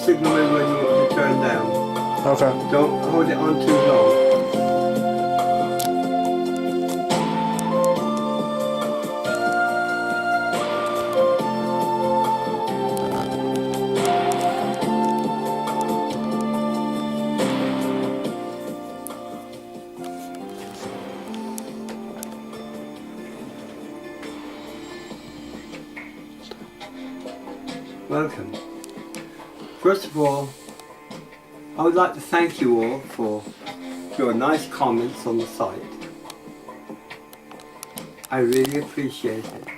signal me when you want to turn down. Okay. Don't hold it on too long. Welcome. First of all, I would like to thank you all for your nice comments on the site. I really appreciate it.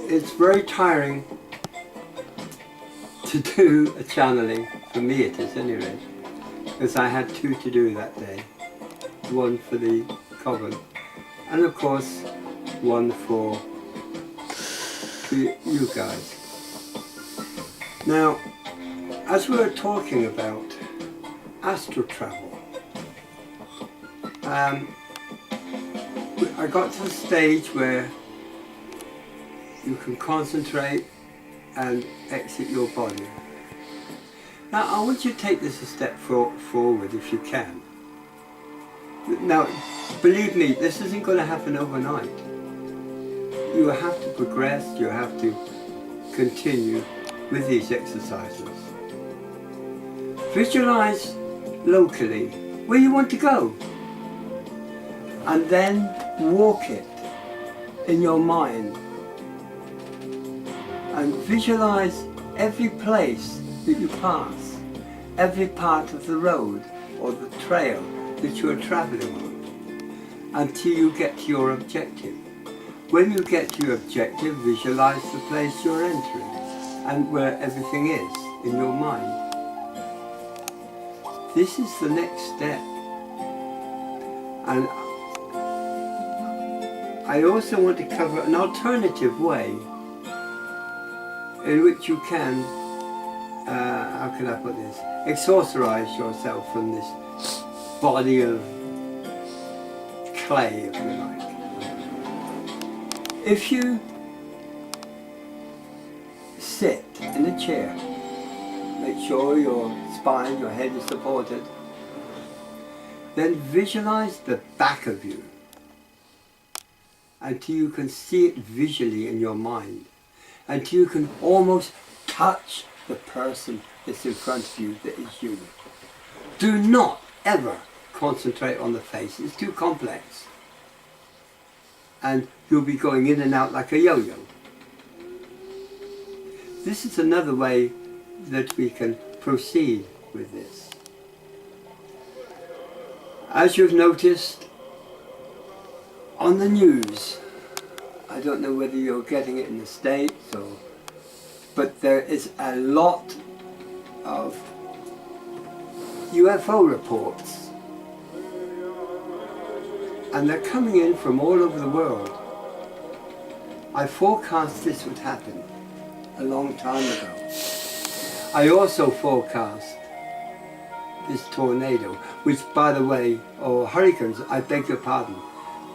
It's very tiring to do a channeling, for me it is anyway, because I had 2 to do that day. 1 for the coven, and of course 1 for you guys. Now, as we were talking about astral travel, I got to the stage where you can concentrate and exit your body. Now, I want you to take this a step forward if you can. Now, believe me, this isn't going to happen overnight. You have to progress, you have to continue with these exercises. Visualize locally where you want to go, and then walk it in your mind, and visualize every place that you pass, every part of the road or the trail that you are traveling on, until you get to your objective. When you get to your objective, visualize the place you're entering and where everything is in your mind. This is the next step. And I also want to cover an alternative way in which you can, how can I put this, exorcise yourself from this body of clay, if you like. If you sit in a chair, make sure your spine, your head is supported, then visualize the back of you until you can see it visually in your mind, until you can almost touch the person that's in front of you that is you. Do not ever concentrate on the face, it's too complex. And you'll be going in and out like a yo-yo. This is another way that we can proceed with this. As you've noticed on the news, I don't know whether you're getting it in the States but there is a lot of UFO reports. And they're coming in from all over the world. I forecast this would happen a long time ago. I also forecast this tornado, which, by the way, or hurricanes, I beg your pardon,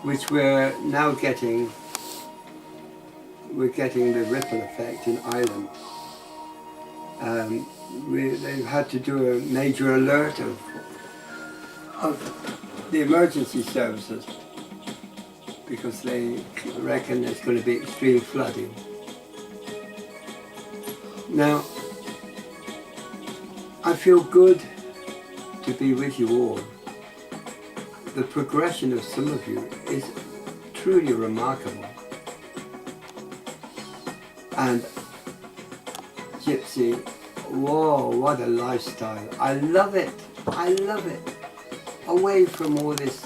which we're now getting, we're getting the ripple effect in Ireland. They've had to do a major alert of the emergency services because they reckon there's going to be extreme flooding. Now, I feel good to be with you all. The progression of some of you is truly remarkable. And Gypsy, whoa, what a lifestyle. I love it. I love it. Away from all this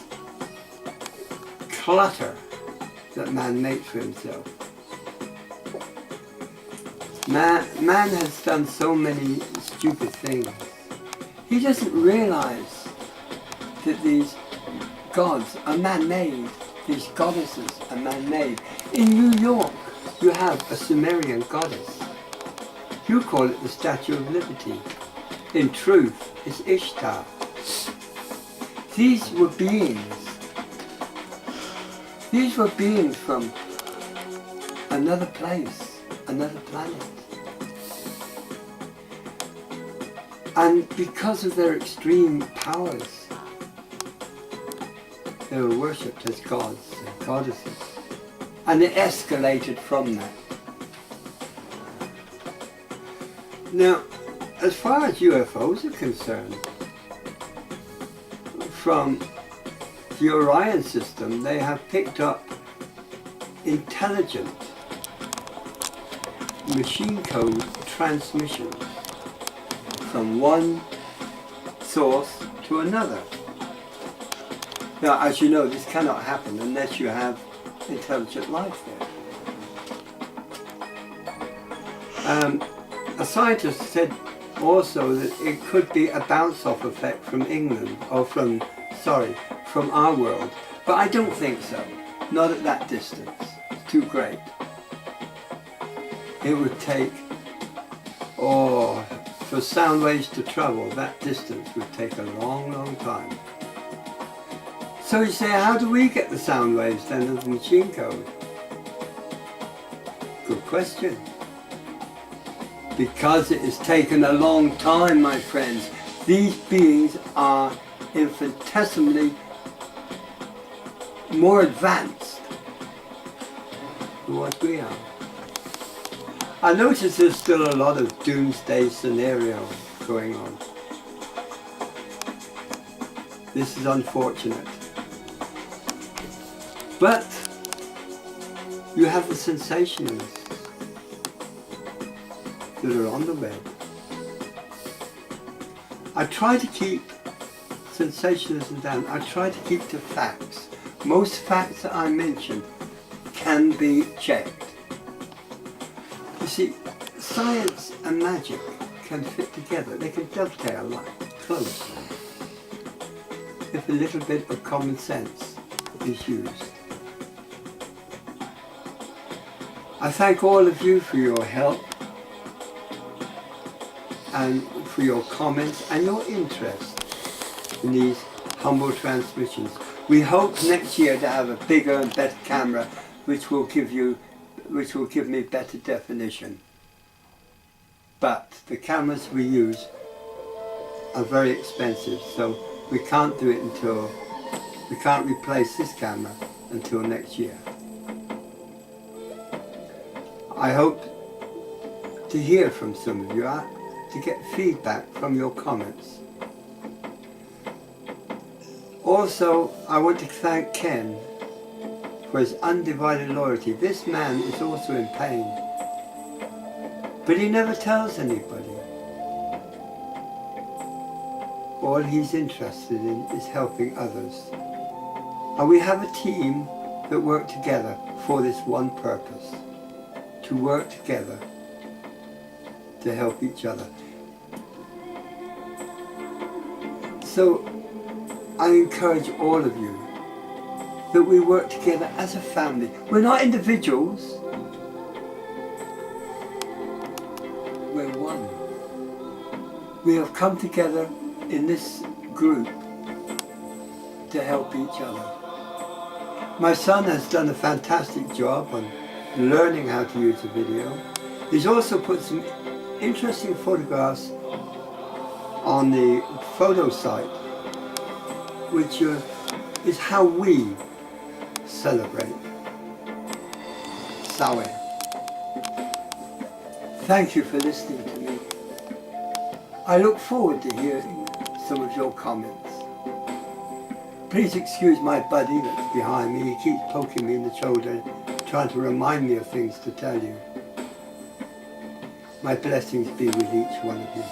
clutter that man makes for himself. Man has done so many stupid things. He doesn't realize that these gods are man-made, these goddesses are man-made. In New York, you have a Sumerian goddess. You call it the Statue of Liberty. In truth, it's Ishtar. These were beings. These were beings from another place, another planet. And because of their extreme powers, they were worshipped as gods and goddesses. And it escalated from that. Now, as far as UFOs are concerned, from the Orion system, they have picked up intelligent machine code transmissions from one source to another. Now, as you know, this cannot happen unless you have intelligent life there. A scientist said also that it could be a bounce-off effect from England, or from our world. But I don't think so. Not at that distance. It's too great. It would take, for sound waves to travel that distance would take a long, long time. So you say, how do we get the sound waves then of the machine code? Good question. Because it has taken a long time, my friends. These beings are infinitesimally more advanced than what we are. I notice there's still a lot of doomsday scenario going on. This is unfortunate. But you have the sensationalists that are on the web. I try to keep sensationalism down. I try to keep to facts. Most facts that I mention can be checked. You see, science and magic can fit together. They can dovetail like close if a little bit of common sense is used. I thank all of you for your help and for your comments and your interest in these humble transmissions. We hope next year to have a bigger and better camera which will give me better definition. But the cameras we use are very expensive, so we can't replace this camera until next year. I hope to hear from some of you, to get feedback from your comments. Also, I want to thank Ken for his undivided loyalty. This man is also in pain, but he never tells anybody. All he's interested in is helping others. And we have a team that work together for this one purpose, to work together to help each other. So I encourage all of you that we work together as a family. We're not individuals, we're one. We have come together in this group to help each other. My son has done a fantastic job on learning how to use a video. He's also put some interesting photographs on the photo site, which is how we celebrate Samhain. Thank you for listening to me. I look forward to hearing some of your comments. Please excuse my buddy that's behind me. He keeps poking me in the shoulder, trying to remind me of things to tell you. My blessings be with each one of you.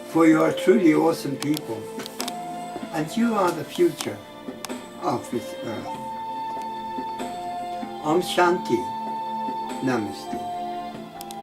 For you are truly awesome people, and you are the future of this earth. Om Shanti. Namaste.